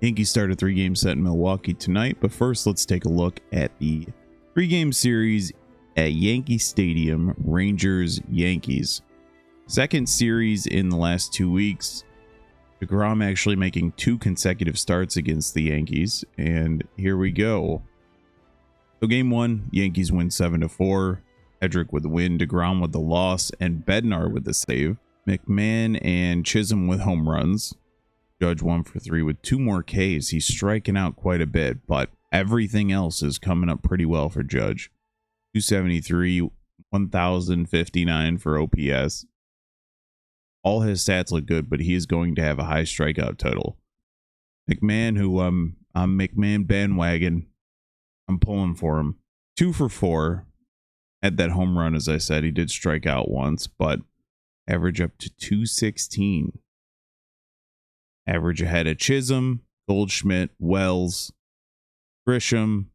Yankees start a 3-game set in Milwaukee tonight, but first let's take a look at the 3-game series at Yankee Stadium, Rangers-Yankees. Second series in the last 2 weeks. DeGrom actually making 2 consecutive starts against the Yankees, and here we go. So game 1, Yankees win 7-4. Hedrick with the win, DeGrom with the loss, and Bednar with the save. McMahon and Chisholm with home runs. Judge 1 for 3 with 2 more Ks. He's striking out quite a bit, but everything else is coming up pretty well for Judge. 273, 1,059 for OPS. All his stats look good, but he is going to have a high strikeout total. McMahon, who I'm McMahon bandwagon. I'm pulling for him. 2 for 4. Had that home run, as I said. He did strike out once, but average up to 216. Average ahead of Chisholm, Goldschmidt, Wells, Grisham.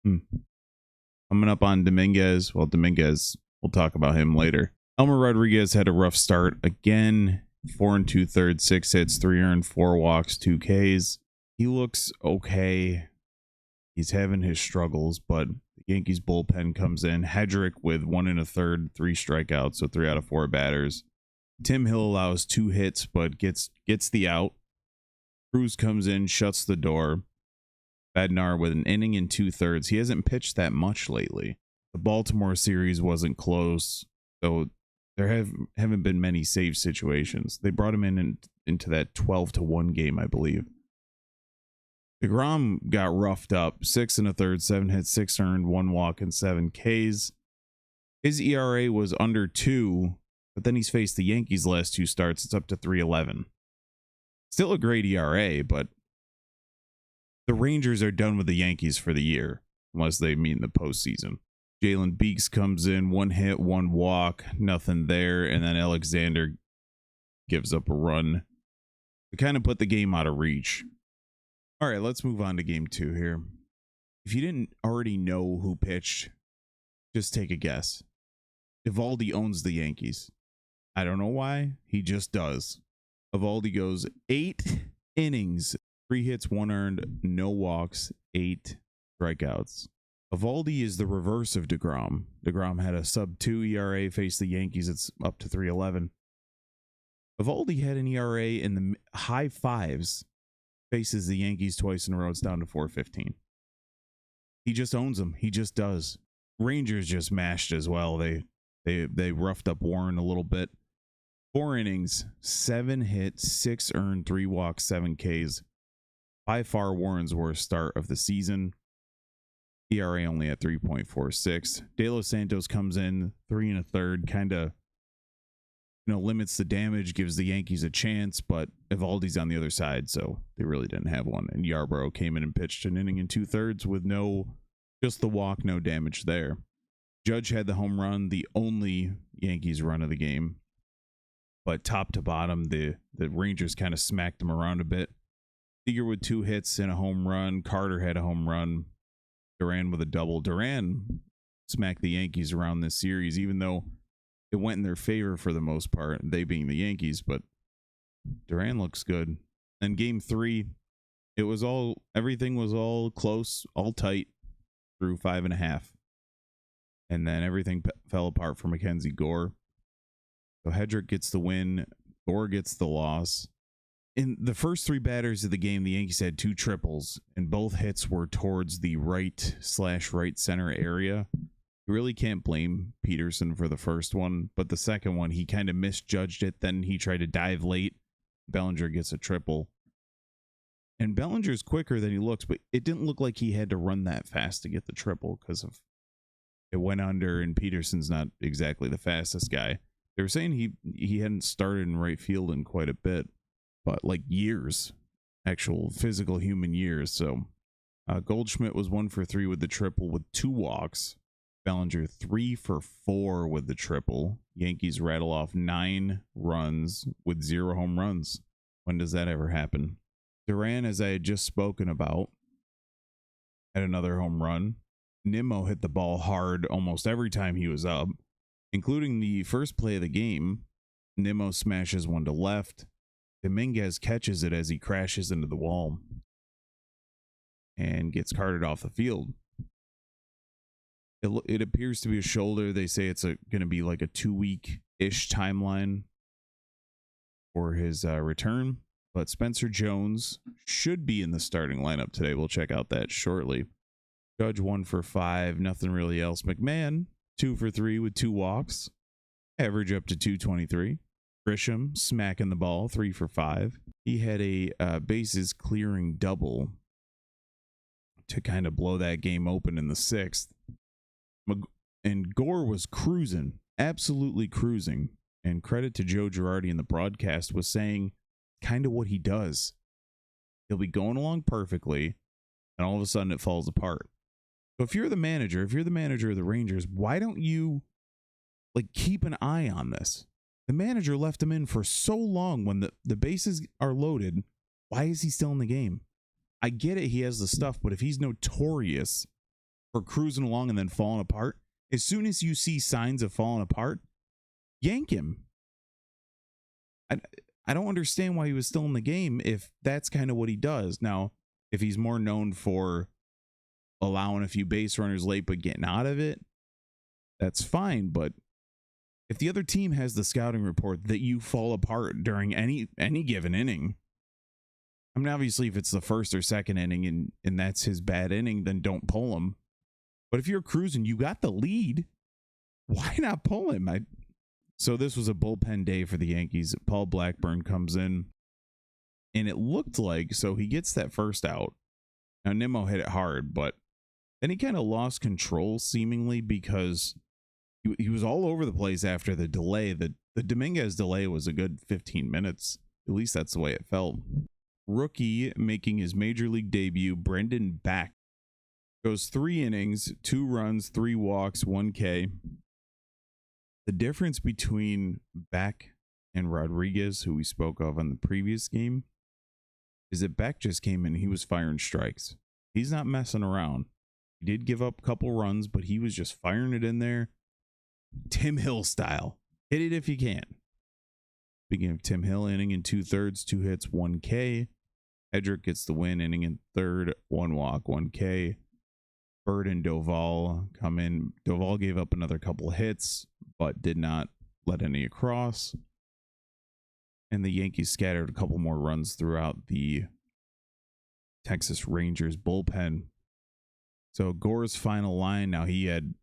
Coming up on Dominguez. Well, Dominguez, we'll talk about him later. Elmer Rodriguez had a rough start again. 4 2/3, 6 hits, 3 earned, 4 walks, 2 Ks. He looks okay. He's having his struggles, but the Yankees bullpen comes in. Hedrick with 1 1/3, 3 strikeouts, so 3 out of 4 batters. Tim Hill allows 2 hits, but gets the out. Cruz comes in, shuts the door. Bednar with an inning and 2/3. He hasn't pitched that much lately. The Baltimore series wasn't close, so there haven't been many save situations. They brought him into that 12-1 game, I believe. DeGrom got roughed up. 6 1/3, 7 hits, 6 earned, 1 walk, and 7 Ks. His ERA was under 2, but then he's faced the Yankees last 2 starts. It's up to 3.11. Still a great ERA, but the Rangers are done with the Yankees for the year, unless they meet in the postseason. Jalen Beeks comes in, 1 hit, 1 walk, nothing there, and then Alexander gives up a run to kind of put the game out of reach. All right, let's move on to game 2 here. If you didn't already know who pitched, just take a guess. Evaldi owns the Yankees. I don't know why. He just does. Evaldi goes 8 innings, 3 hits, 1 earned, no walks, 8 strikeouts. Evaldi is the reverse of DeGrom. DeGrom had a sub-2 ERA, faced the Yankees. It's up to 3.11. Evaldi had an ERA in the high 5s, faces the Yankees twice in a row. It's down to 4.15. He just owns them. He just does. Rangers just mashed as well. They roughed up Warren a little bit. 4 innings, 7 hits, 6 earned, 3 walks, 7 Ks. By far Warren's worst start of the season. ERA only at 3.46. De Los Santos comes in 3 1/3, kind of limits the damage, gives the Yankees a chance, but Evaldi's on the other side, so they really didn't have one. And Yarbrough came in and pitched an inning and 2/3 with just the walk, no damage there. Judge had the home run, the only Yankees run of the game. But top to bottom, the Rangers kind of smacked them around a bit. Seager with 2 hits and a home run. Carter had a home run. Duran with a double. Duran smacked the Yankees around this series, even though it went in their favor for the most part, they being the Yankees, but Duran looks good. And game 3, everything was all close, all tight through 5.5. And then everything fell apart for Mackenzie Gore. So Hedrick gets the win. Gore gets the loss. In the first 3 batters of the game, the Yankees had 2 triples, and both hits were towards the right/right center area. You really can't blame Peterson for the first one, but the second one, he kind of misjudged it. Then he tried to dive late. Bellinger gets a triple. And Bellinger's quicker than he looks, but it didn't look like he had to run that fast to get the triple because of it went under, and Peterson's not exactly the fastest guy. They were saying he hadn't started in right field in quite a bit, but like years, actual physical human years. So Goldschmidt was 1 for 3 with the triple with 2 walks. Bellinger 3 for 4 with the triple. Yankees rattle off 9 runs with 0 home runs. When does that ever happen? Duran, as I had just spoken about, had another home run. Nimmo hit the ball hard almost every time he was up, including the first play of the game. Nimmo smashes one to left. Dominguez catches it as he crashes into the wall. and gets carted off the field. It appears to be a shoulder. They say it's going to be like a 2-week-ish timeline for his return. But Spencer Jones should be in the starting lineup today. We'll check out that shortly. Judge 1 for 5, nothing really else. McMahon 2 for 3 with 2 walks, average up to 223. Grisham smacking the ball 3 for 5. He had a bases clearing double to kind of blow that game open in the 6th. And Gore was cruising, absolutely cruising. And credit to Joe Girardi in the broadcast was saying kind of what he does. He'll be going along perfectly, and all of a sudden it falls apart. So if you're the manager of the Rangers, why don't you keep an eye on this? The manager left him in for so long when the bases are loaded. Why is he still in the game? I get it, he has the stuff, but if he's notorious for cruising along and then falling apart, as soon as you see signs of falling apart, yank him. I don't understand why he was still in the game if that's kind of what he does. Now, if he's more known for allowing a few base runners late but getting out of it, that's fine. But if the other team has the scouting report that you fall apart during any given inning, I mean, obviously, if it's the first or second inning and that's his bad inning, then don't pull him. But if you're cruising, you got the lead, why not pull him? So this was a bullpen day for the Yankees. Paul Blackburn comes in, and it looked like, so he gets that first out. Now, Nimmo hit it hard, but then he kind of lost control seemingly because he was all over the place after the delay. The Dominguez delay was a good 15 minutes. At least that's the way it felt. Rookie making his major league debut, Brendan Beck, goes 3 innings, 2 runs, 3 walks, 1 K. The difference between Beck and Rodriguez, who we spoke of on the previous game, is that Beck just came in, he was firing strikes. He's not messing around. He did give up a couple runs, but he was just firing it in there. Tim Hill style. Hit it if you can. Speaking of Tim Hill, inning in 2/3, 2 hits, 1 K. Hedrick gets the win, inning in 3rd, 1 walk, 1 K. Bird and Doval come in. Doval gave up another couple hits, but did not let any across. And the Yankees scattered a couple more runs throughout the Texas Rangers bullpen. So Gore's final line, now he had,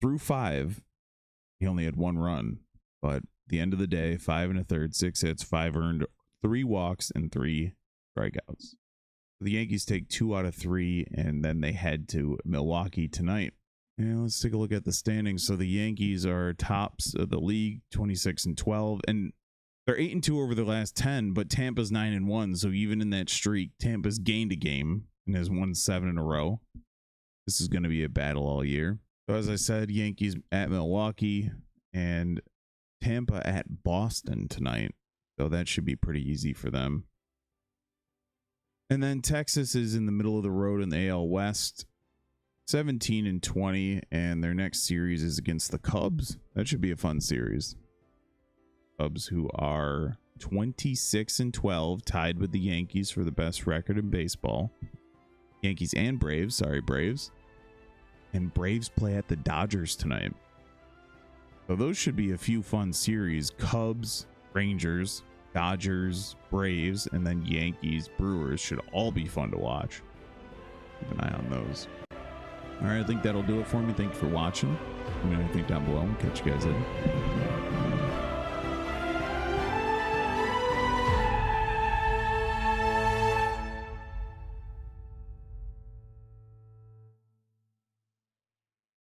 through 5, he only had 1 run. But at the end of the day, 5 1/3, 6 hits, 5 earned, 3 walks, and 3 strikeouts. The Yankees take 2 out of 3, and then they head to Milwaukee tonight. And let's take a look at the standings. So the Yankees are tops of the league, 26-12, and they're 8-2 over the last 10. But Tampa's 9-1, so even in that streak, Tampa's gained a game and has won 7 in a row. This is going to be a battle all year. So as I said, Yankees at Milwaukee and Tampa at Boston tonight. So that should be pretty easy for them. And then Texas is in the middle of the road in the AL West, 17-20, and their next series is against the Cubs. That should be a fun series. Cubs, who are 26-12, tied with the Yankees for the best record in baseball. Yankees and Braves, sorry, Braves. And Braves play at the Dodgers tonight. So those should be a few fun series. Cubs, Rangers, Dodgers, Braves, and then Yankees, Brewers should all be fun to watch. Keep an eye on those. All right, I think that'll do it for me. Thank you for watching. Let me know what you think down below. Catch you guys later.